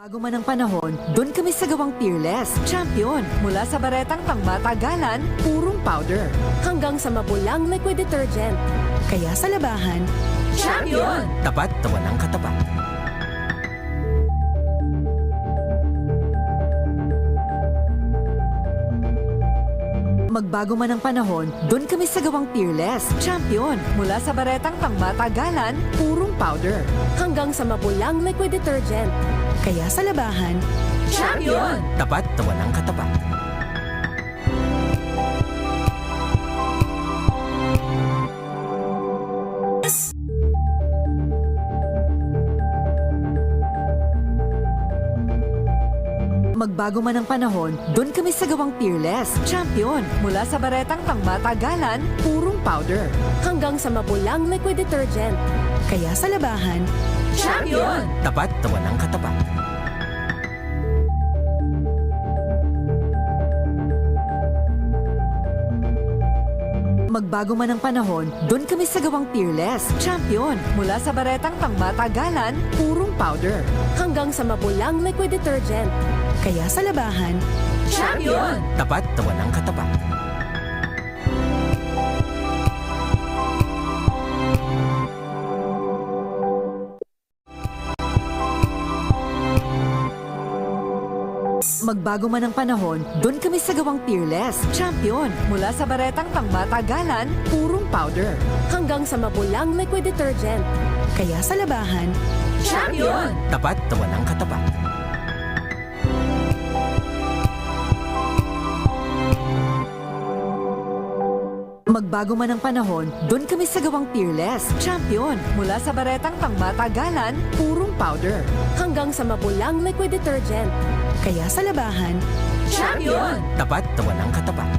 Bago man ang panahon, doon kami sa gawang Peerless, champion. Mula sa baretang pangmatagalan, purong powder. Hanggang sa mabulang liquid detergent. Kaya sa labahan, Champion! Tapat na walang katapat. Magbago man ang panahon, doon kami sa gawang Peerless, champion. Mula sa baretang pangmatagalan, purong powder. Hanggang sa mabulang liquid detergent. kaya sa labahan, Champion! Tapat na walang katapat. Magbago man ang panahon, doon kami sa gawang Peerless, champion. Mula sa baretang pangmatagalan, purong powder. Hanggang sa mabulang liquid detergent. kaya sa labahan, Champion! Tapat na walang katapat. Magbago man ang panahon, doon kami sa gawang Peerless, champion. Mula sa baretang pangmatagalan, purong powder. Hanggang sa mabulang liquid detergent. kaya sa labahan, Champion! Tapat na walang katapat. Magbago man ang panahon, doon kami sa gawang Peerless, champion. Mula sa baretang pangmatagalan, purong powder. Hanggang sa mabulang liquid detergent. kaya sa labahan, Champion! Tapat na walang katapat. Magbago man ang panahon, doon kami sa gawang Peerless, champion. Mula sa baretang pangmatagalan, purong powder. Hanggang sa mabulang liquid detergent. kaya sa labahan, Champion! Tapat na walang katapat.